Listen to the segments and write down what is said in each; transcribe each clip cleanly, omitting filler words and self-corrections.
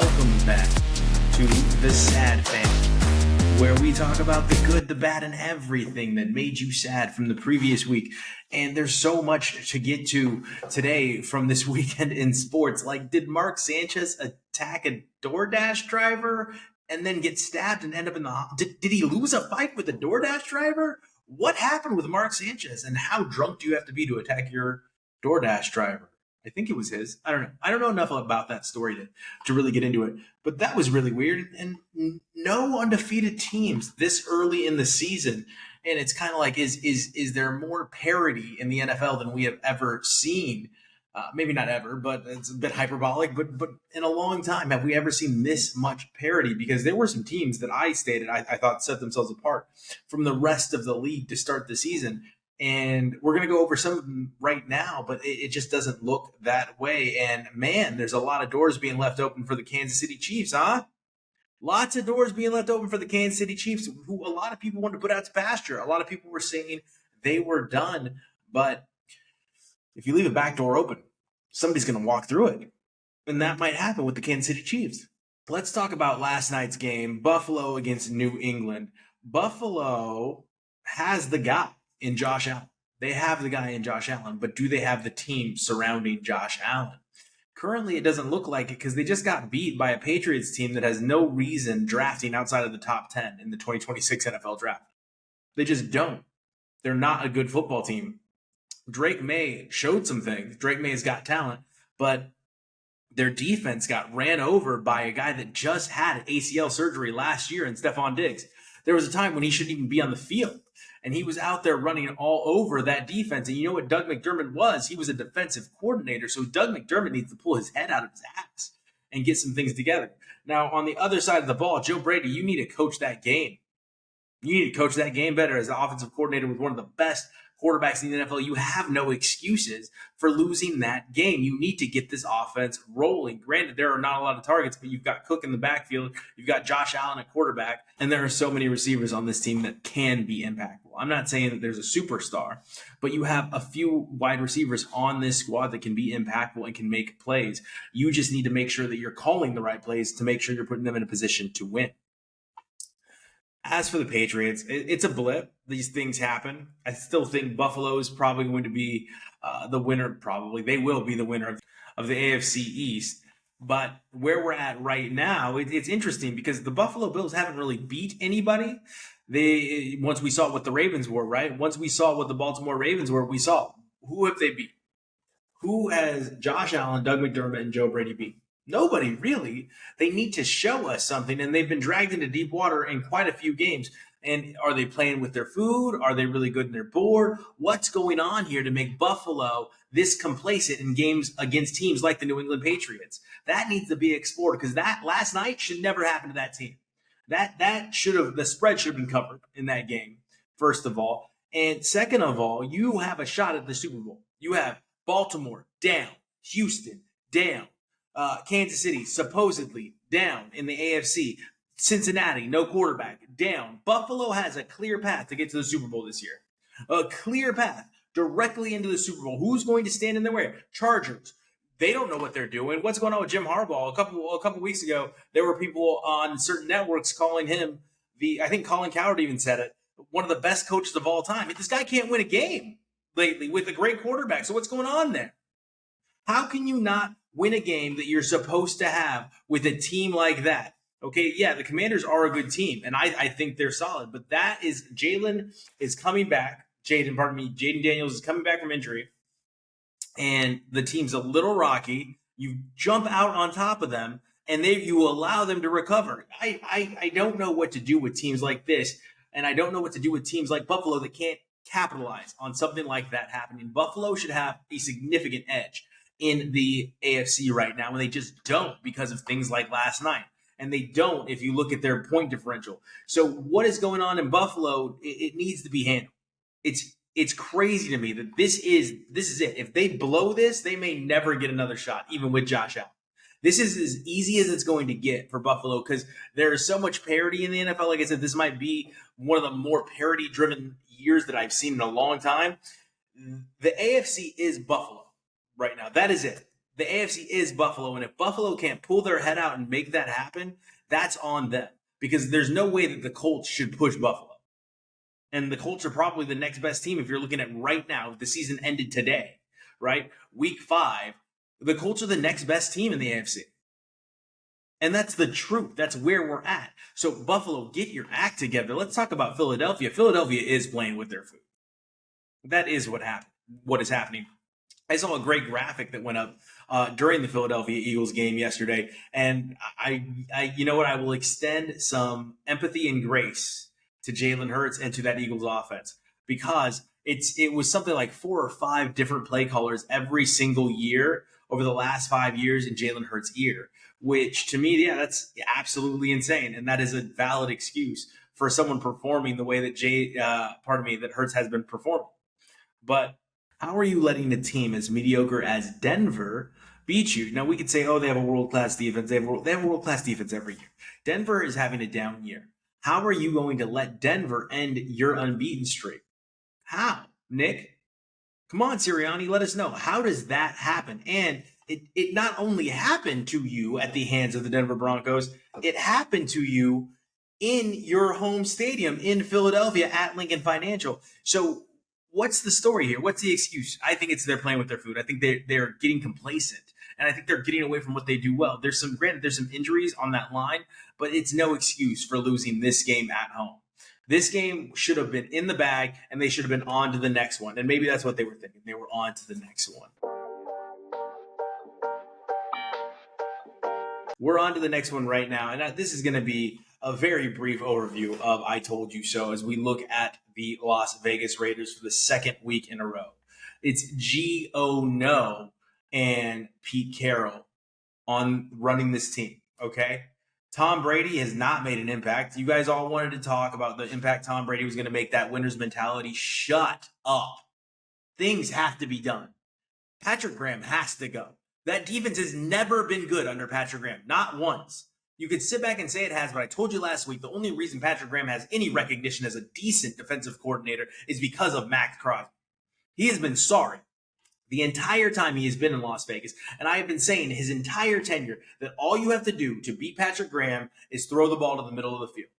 welcome back to TheSadFan, where we talk about the good, the bad, and everything that made you sad from the previous week. And there's so much to get to today from this weekend in sports. Like, did Mark Sanchez attack a DoorDash driver and then get stabbed and end up in the did he lose a fight with a DoorDash driver? What happened with Mark Sanchez, and how drunk do you have to be to attack your DoorDash driver? I think it was his. I don't know. I don't know enough about that story to really get into it. But that was really weird. And no undefeated teams this early in the season. And it's kind of like, is there more parity in the NFL than we have ever seen? Maybe not ever, but it's a bit hyperbolic. But in a long time, have we ever seen this much parity? Because there were some teams that I thought set themselves apart from the rest of the league to start the season. And we're going to go over some of them right now, but it just doesn't look that way. And man, there's a lot of doors being left open for the Kansas City Chiefs, huh? Lots of doors being left open for the Kansas City Chiefs, who a lot of people wanted to put out to pasture. A lot of people were saying they were done. But if you leave a back door open, somebody's going to walk through it. And that might happen with the Kansas City Chiefs. Let's talk about last night's game, Buffalo against New England. Buffalo has the guy in Josh Allen. They have the guy in Josh Allen, but do they have the team surrounding Josh Allen? Currently, it doesn't look like it because they just got beat by a Patriots team that has no reason drafting outside of the top 10 in the 2026 NFL draft. They just don't. They're not a good football team. Drake May showed some things. Drake May has got talent, but their defense got ran over by a guy that just had ACL surgery last year in Stephon Diggs. There was a time when he shouldn't even be on the field. And he was out there running all over that defense. And you know what Doug McDermott was? He was a defensive coordinator. So Doug McDermott needs to pull his head out of his ass and get some things together. Now, on the other side of the ball, Joe Brady, you need to coach that game. You need to coach that game better as the offensive coordinator with one of the best quarterbacks in the NFL. You have no excuses for losing that game. You need to get this offense rolling. Granted, there are not a lot of targets, but you've got Cook in the backfield. You've got Josh Allen at quarterback, and there are so many receivers on this team that can be impactful. I'm not saying that there's a superstar, but you have a few wide receivers on this squad that can be impactful and can make plays. You just need to make sure that you're calling the right plays to make sure you're putting them in a position to win. As for the Patriots, it's a blip. These things happen. I still think Buffalo is probably going to be the winner. Probably they will be the winner of the AFC East. But where we're at right now, it's interesting because the Buffalo Bills haven't really beat anybody. Once we saw what the Ravens were, right? Once we saw what the Baltimore Ravens were, we saw who have they beat? Who has Josh Allen, Doug McDermott, and Joe Brady beat? Nobody, really. They need to show us something, and they've been dragged into deep water in quite a few games. And are they playing with their food? Are they really good in their board? What's going on here to make Buffalo this complacent in games against teams like the New England Patriots? That needs to be explored because that last night should never happen to that team. The spread should have been covered in that game, first of all. And second of all, you have a shot at the Super Bowl. You have Baltimore down, Houston down, Kansas City supposedly down in the AFC. Cincinnati, no quarterback, down. Buffalo has a clear path to get to the Super Bowl this year. A clear path directly into the Super Bowl. Who's going to stand in their way? Chargers. They don't know what they're doing. What's going on with Jim Harbaugh? A couple weeks ago, there were people on certain networks calling him I think Colin Cowherd even said it, one of the best coaches of all time. This guy can't win a game lately with a great quarterback. So what's going on there? How can you not win a game that you're supposed to have with a team like that? Okay, yeah, the Commanders are a good team, and I think they're solid. But Jaden Daniels is coming back from injury, and the team's a little rocky. You jump out on top of them, and you allow them to recover. I don't know what to do with teams like this, and I don't know what to do with teams like Buffalo that can't capitalize on something like that happening. Buffalo should have a significant edge in the AFC right now, and they just don't because of things like last night. And they don't if you look at their point differential. So what is going on in Buffalo, it needs to be handled. It's crazy to me that this is it. If they blow this, they may never get another shot, even with Josh Allen. This is as easy as it's going to get for Buffalo because there is so much parity in the NFL. Like I said, this might be one of the more parity-driven years that I've seen in a long time. The AFC is Buffalo right now. That is it. The AFC is Buffalo, and if Buffalo can't pull their head out and make that happen, that's on them, because there's no way that the Colts should push Buffalo. And the Colts are probably the next best team if you're looking at right now. If the season ended today, right? Week 5, the Colts are the next best team in the AFC. And that's the truth. That's where we're at. So Buffalo, get your act together. Let's talk about Philadelphia. Philadelphia is playing with their food. That is what is happening. I saw a great graphic that went up during the Philadelphia Eagles game yesterday, and I you know what? I will extend some empathy and grace to Jalen Hurts and to that Eagles offense, because it was something like 4 or 5 different play callers every single year over the last 5 years in Jalen Hurts' ear, which to me, yeah, that's absolutely insane, and that is a valid excuse for someone performing the way that that Hurts has been performing. But how are you letting a team as mediocre as Denver beat you? Now, we could say, oh, they have a world-class defense. They have a world-class defense every year. Denver is having a down year. How are you going to let Denver end your unbeaten streak? How, Nick? Come on, Sirianni, let us know. How does that happen? And it not only happened to you at the hands of the Denver Broncos, it happened to you in your home stadium in Philadelphia at Lincoln Financial. So what's the story here? What's the excuse? I think it's they're playing with their food. I think they're getting complacent, and I think they're getting away from what they do well. There's some injuries on that line, but it's no excuse for losing this game at home. This game should have been in the bag, and they should have been on to the next one. And maybe that's what they were thinking. They were on to the next one. We're on to the next one right now, and this is going to be a very brief overview of I Told You So as we look at the Las Vegas Raiders for the second week in a row. It's G.O. No and Pete Carroll on running this team, okay? Tom Brady has not made an impact. You guys all wanted to talk about the impact Tom Brady was going to make, that winner's mentality. Shut up. Things have to be done. Patrick Graham has to go. That defense has never been good under Patrick Graham. Not once. You could sit back and say it has, but I told you last week, the only reason Patrick Graham has any recognition as a decent defensive coordinator is because of Max Crosby. He has been sorry the entire time he has been in Las Vegas. And I have been saying his entire tenure that all you have to do to beat Patrick Graham is throw the ball to the middle of the field.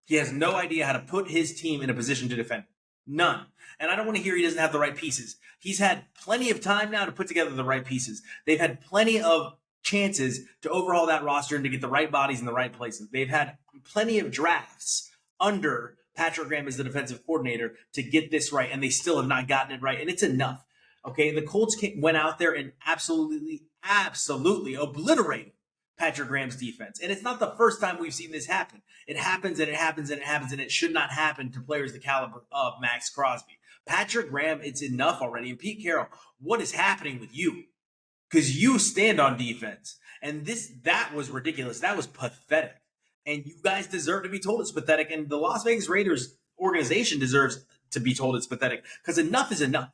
He has no idea how to put his team in a position to defend. None. And I don't want to hear he doesn't have the right pieces. He's had plenty of time now to put together the right pieces. They've had plenty of chances to overhaul that roster and to get the right bodies in the right places. They've had plenty of drafts under Patrick Graham as the defensive coordinator to get this right, and they still have not gotten it right, and it's enough. Okay, the Colts went out there and absolutely obliterated Patrick Graham's defense. And it's not the first time we've seen this happen. It happens and it happens and it happens, and it should not happen to players the caliber of Max Crosby. Patrick Graham, it's enough already. And Pete Carroll, what is happening with you? Because you stand on defense. And that was ridiculous. That was pathetic. And you guys deserve to be told it's pathetic. And the Las Vegas Raiders organization deserves to be told it's pathetic. Because enough is enough.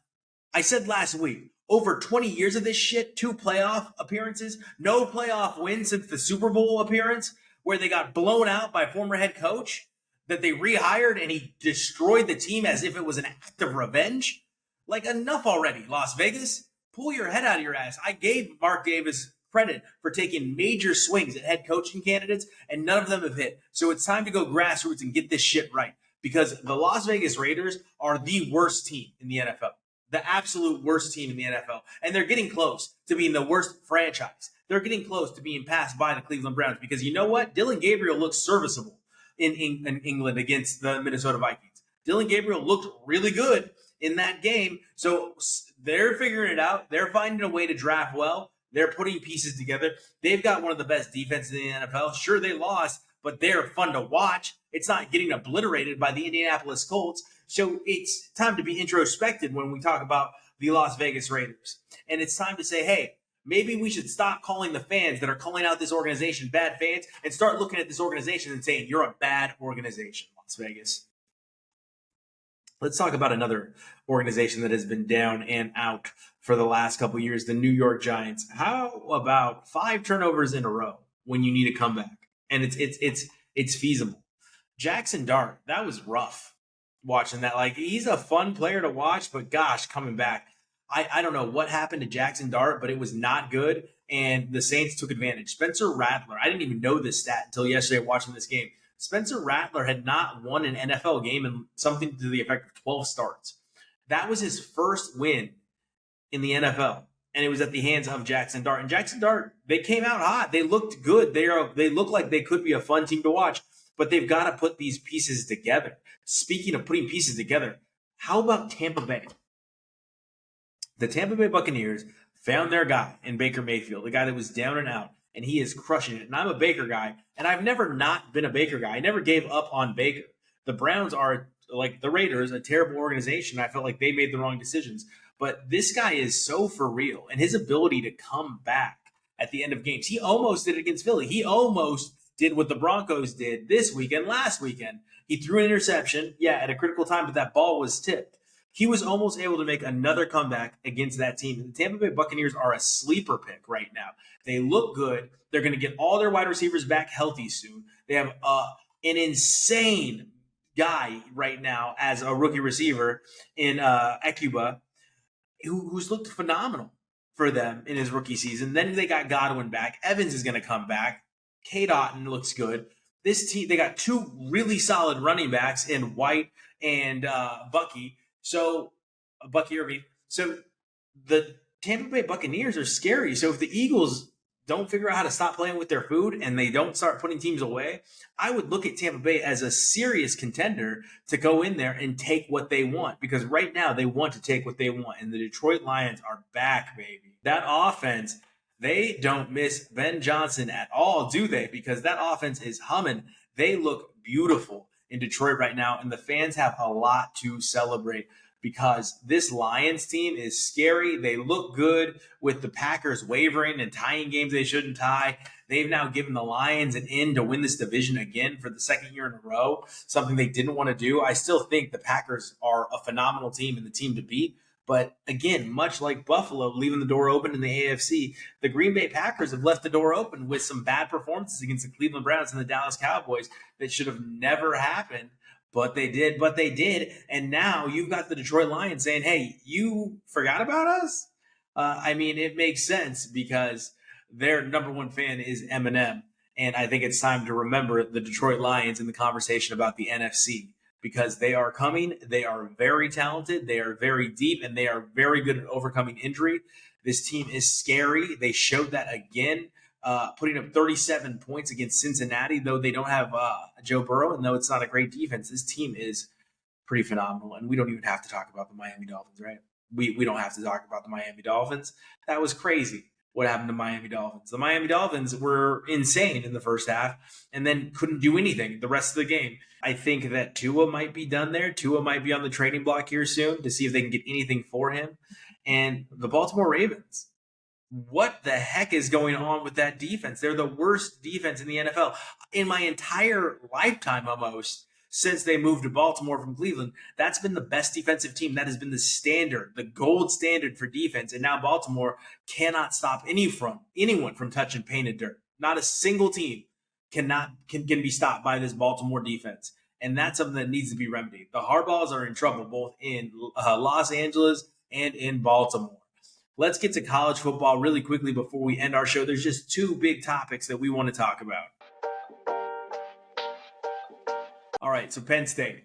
I said last week, over 20 years of this shit, 2 playoff appearances, no playoff win since the Super Bowl appearance, where they got blown out by former head coach that they rehired and he destroyed the team as if it was an act of revenge. Like, enough already, Las Vegas. Pull your head out of your ass. I gave Mark Davis credit for taking major swings at head coaching candidates, and none of them have hit. So it's time to go grassroots and get this shit right, because the Las Vegas Raiders are the worst team in the NFL. The absolute worst team in the NFL. And they're getting close to being the worst franchise. They're getting close to being passed by the Cleveland Browns, because you know what? Dylan Gabriel looks serviceable in England against the Minnesota Vikings. Dylan Gabriel looked really good in that game. So they're figuring it out. They're finding a way to draft well. They're putting pieces together. They've got one of the best defenses in the NFL. Sure, they lost, but they're fun to watch. It's not getting obliterated by the Indianapolis Colts. So it's time to be introspective when we talk about the Las Vegas Raiders. And it's time to say, hey, maybe we should stop calling the fans that are calling out this organization bad fans and start looking at this organization and saying, you're a bad organization, Las Vegas. Let's talk about another organization that has been down and out for the last couple of years, the New York Giants. How about 5 turnovers in a row when you need a comeback? And it's feasible. Jackson Dart, that was rough. Watching that, like, he's a fun player to watch, but gosh, coming back, I don't know what happened to Jackson Dart, but it was not good. And the Saints took advantage. Spencer Rattler, I didn't even know this stat until yesterday watching this game. Spencer Rattler had not won an NFL game in something to the effect of 12 starts. That was his first win in the NFL. And it was at the hands of Jackson Dart. And Jackson Dart, they came out hot. They looked good. They look like they could be a fun team to watch, but they've got to put these pieces together. Speaking of putting pieces together, how about Tampa Bay? The Tampa Bay Buccaneers found their guy in Baker Mayfield, the guy that was down and out, and he is crushing it. And I'm a Baker guy, and I've never not been a Baker guy. I never gave up on Baker. The Browns are, like the Raiders, a terrible organization. I felt like they made the wrong decisions. But this guy is so for real, and his ability to come back at the end of games. He almost did it against Philly. He almost did what the Broncos did this weekend, last weekend. He threw an interception, at a critical time, but that ball was tipped. He was almost able to make another comeback against that team. The Tampa Bay Buccaneers are a sleeper pick right now. They look good. They're going to get all their wide receivers back healthy soon. They have an insane guy right now as a rookie receiver in Ekuba, who's looked phenomenal for them in his rookie season. Then they got Godwin back. Evans is going to come back. Cade Otton looks good. This team, they got two really solid running backs in White and Bucky Irving. So the Tampa Bay Buccaneers are scary. So if the Eagles don't figure out how to stop playing with their food and they don't start putting teams away, I would look at Tampa Bay as a serious contender to go in there and take what they want, because right now they want to take what they want. And the Detroit Lions are back, baby. That offense, they don't miss Ben Johnson at all, do they? Because that offense is humming. They look beautiful in Detroit right now, and the fans have a lot to celebrate because this Lions team is scary. They look good with the Packers wavering and tying games they shouldn't tie. They've now given the Lions an in to win this division again for the second year in a row, something they didn't want to do. I still think the Packers are a phenomenal team and the team to beat. But again, much like Buffalo leaving the door open in the AFC, the Green Bay Packers have left the door open with some bad performances against the Cleveland Browns and the Dallas Cowboys that should have never happened. But they did. And now you've got the Detroit Lions saying, hey, you forgot about us? It makes sense because their number one fan is Eminem. And I think it's time to remember the Detroit Lions in the conversation about the NFC. Because they are coming, they are very talented, they are very deep, and they are very good at overcoming injury. This team is scary. They showed that again, putting up 37 points against Cincinnati, though they don't have Joe Burrow, and though it's not a great defense, this team is pretty phenomenal. And we don't even have to talk about the Miami Dolphins, right? We don't have to talk about the Miami Dolphins. That was crazy. What happened to Miami Dolphins? The Miami Dolphins were insane in the first half and then couldn't do anything the rest of the game. I think that Tua might be done there. Tua might be on the trading block here soon to see if they can get anything for him. And the Baltimore Ravens, what the heck is going on with that defense? They're the worst defense in the NFL. In my entire lifetime almost, since they moved to Baltimore from Cleveland, that's been the best defensive team. That has been the standard, the gold standard for defense. And now Baltimore cannot stop anyone from touching painted dirt. Not a single team can be stopped by this Baltimore defense. And that's something that needs to be remedied. The Harbaughs are in trouble both in Los Angeles and in Baltimore. Let's get to college football really quickly before we end our show. There's just two big topics that we want to talk about. All right, so Penn State.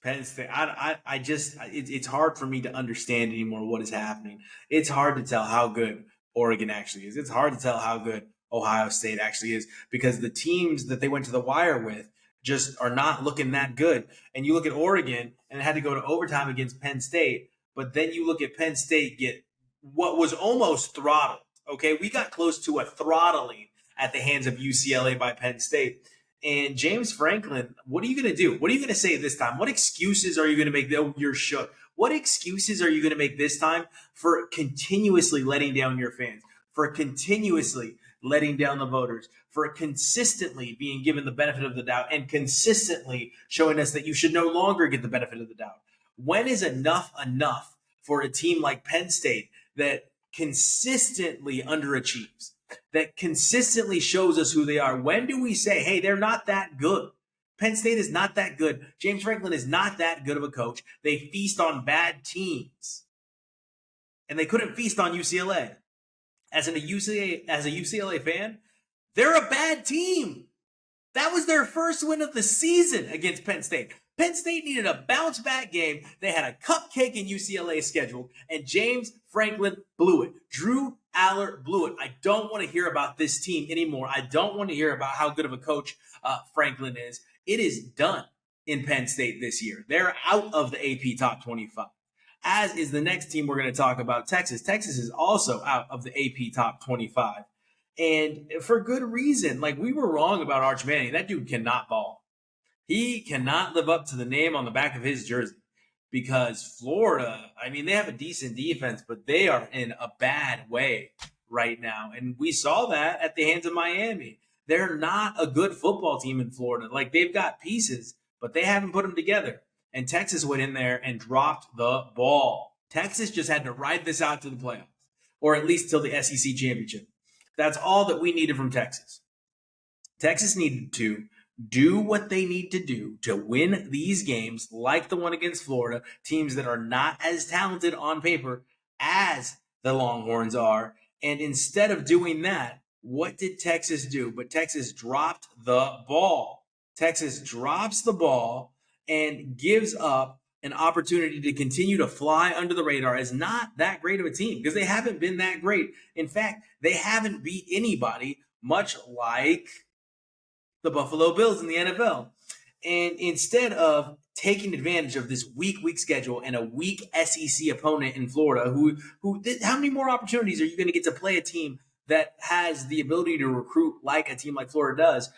It's hard for me to understand anymore what is happening. It's hard to tell how good Oregon actually is. It's hard to tell how good Ohio State actually is because the teams that they went to the wire with just are not looking that good. And you look at Oregon and it had to go to overtime against Penn State, but then you look at Penn State get what was almost throttled. Okay, we got close to a throttling at the hands of UCLA by Penn State. And James Franklin, what are you going to do? What are you going to say this time? What excuses are you going to make? You're shook. What excuses are you going to make this time for continuously letting down your fans, for continuously letting down the voters, for consistently being given the benefit of the doubt and consistently showing us that you should no longer get the benefit of the doubt? When is enough for a team like Penn State that consistently underachieves, that consistently shows us who they are? When do we say, hey, they're not that good? Penn State is not that good. James Franklin is not that good of a coach. They feast on bad teams. and they couldn't feast on UCLA. As a UCLA fan, they're a bad team. That was their first win of the season against Penn State. Penn State needed a bounce-back game. They had a cupcake in UCLA scheduled, and James Franklin blew it. Drew Aller blew it. I don't want to hear about this team anymore. I don't want to hear about how good of a coach Franklin is. It is done in Penn State this year. They're out of the AP Top 25. As is the next team we're going to talk about, Texas. Texas is also out of the AP Top 25. And for good reason. Like, we were wrong about Arch Manning. That dude cannot ball. He cannot live up to the name on the back of his jersey, because Florida, I mean, they have a decent defense, but they are in a bad way right now. And we saw that at the hands of Miami. They're not a good football team in Florida. Like, they've got pieces, but they haven't put them together. And Texas went in there and dropped the ball. Texas just had to ride this out to the playoffs, or at least till the SEC championship. That's all that we needed from Texas. Texas needed to do what they need to do to win these games, like the one against Florida, teams that are not as talented on paper as the Longhorns are. And instead of doing that, what did Texas do? But Texas dropped the ball. Texas drops the ball and gives up an opportunity to continue to fly under the radar as not that great of a team, because they haven't been that great. In fact, they haven't beat anybody, much like the Buffalo Bills in the NFL. And instead of taking advantage of this weak schedule and a weak SEC opponent in Florida, how many more opportunities are you going to get to play a team that has the ability to recruit like a team like Florida does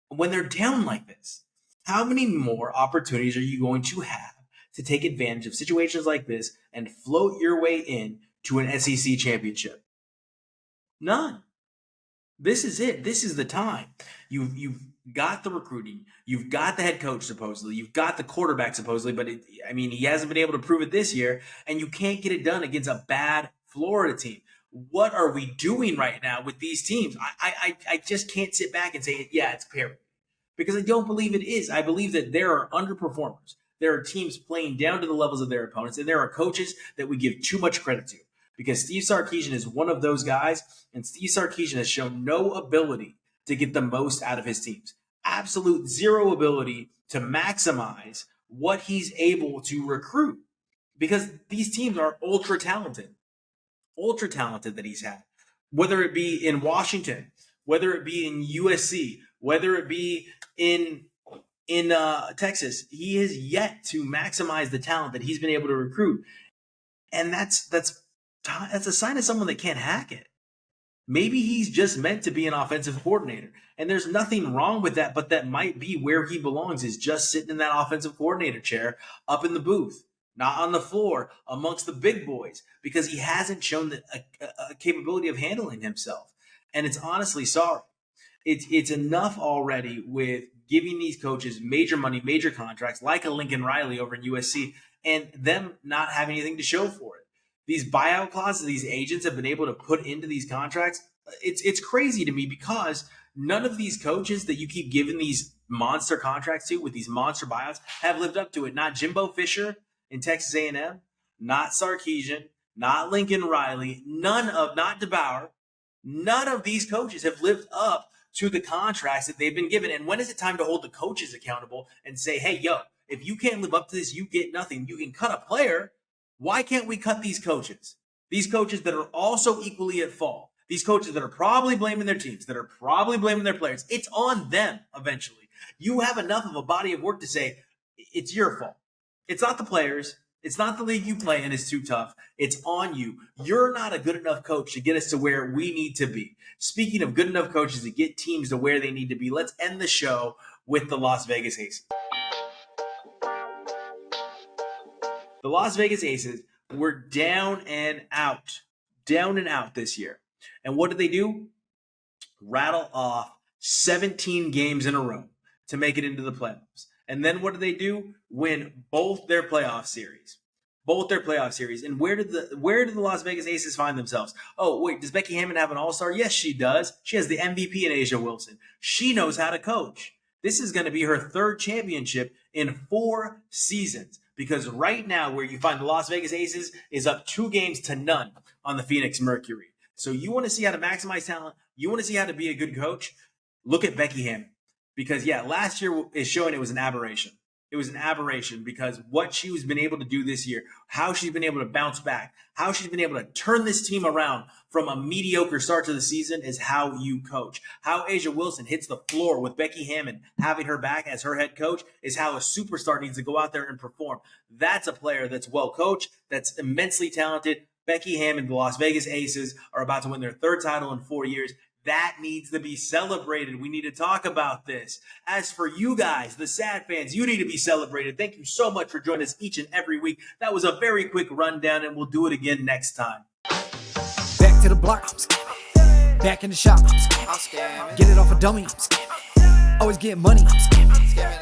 when they're down like this? How many more opportunities are you going to have to take advantage of situations like this and float your way in to an SEC championship? None. This is it. This is the time. You've got the recruiting. You've got the head coach, supposedly. You've got the quarterback, supposedly. But, he hasn't been able to prove it this year. And you can't get it done against a bad Florida team. What are we doing right now with these teams? I just can't sit back and say, yeah, it's Parity. Because I don't believe it is. I believe that there are underperformers. There are teams playing down to the levels of their opponents. And there are coaches that we give too much credit to. Because Steve Sarkisian is one of those guys, and Steve Sarkisian has shown no ability to get the most out of his teams. Absolute zero ability to maximize what he's able to recruit, because these teams are ultra talented that he's had. Whether it be in Washington, whether it be in USC, whether it be in Texas, he has yet to maximize the talent that he's been able to recruit. And that's a sign of someone that can't hack it. Maybe he's just meant to be an offensive coordinator, and there's nothing wrong with that, but that might be where he belongs, is just sitting in that offensive coordinator chair up in the booth, not on the floor amongst the big boys, because he hasn't shown a capability of handling himself. And it's honestly sorry. It's enough already with giving these coaches major money, major contracts, like a Lincoln Riley over in USC, and them not having anything to show for it. These buyout clauses these agents have been able to put into these contracts, it's crazy to me, because none of these coaches that you keep giving these monster contracts to with these monster buyouts have lived up to it. Not Jimbo Fisher in Texas A&M, not Sarkisian, not Lincoln Riley, not DeBauer. None of these coaches have lived up to the contracts that they've been given. And when is it time to hold the coaches accountable and say, hey, if you can't live up to this, you get nothing. You can cut a player. Why can't we cut these coaches? These coaches that are also equally at fault. These coaches that are probably blaming their teams, that are probably blaming their players. It's on them eventually. You have enough of a body of work to say, it's your fault. It's not the players. It's not the league you play in is too tough. It's on you. You're not a good enough coach to get us to where we need to be. Speaking of good enough coaches to get teams to where they need to be, let's end the show with the Las Vegas Aces. The Las Vegas Aces were down and out this year. And what did they do? Rattle off 17 games in a row to make it into the playoffs. And then what did they do? Win both their playoff series. And where did the Las Vegas Aces find themselves? Oh, wait, does Becky Hammond have an all-star? Yes, she does. She has the MVP in Asia Wilson. She knows how to coach. This is going to be her third championship in 4 seasons. because right now where you find the Las Vegas Aces is up 2-0 on the Phoenix Mercury. So you want to see how to maximize talent. You want to see how to be a good coach. Look at Becky Hammond, because last year is showing it was an aberration. It was an aberration because what she's been able to do this year, how she's been able to bounce back, how she's been able to turn this team around from a mediocre start to the season is how you coach. How Asia Wilson hits the floor with Becky Hammond having her back as her head coach is how a superstar needs to go out there and perform. That's a player that's well coached, that's immensely talented. Becky Hammond, the Las Vegas Aces, are about to win their 3rd title in 4 years. That needs to be celebrated. We need to talk about this. As for you guys, the Sad fans, you need to be celebrated. Thank you so much for joining us each and every week. That was a very quick rundown, and we'll do it again next time. Back to the block, I'm scamming. Back in the shop, I'm scamming. Get it off a dummy, I'm scamming. Always get money, I'm scamming.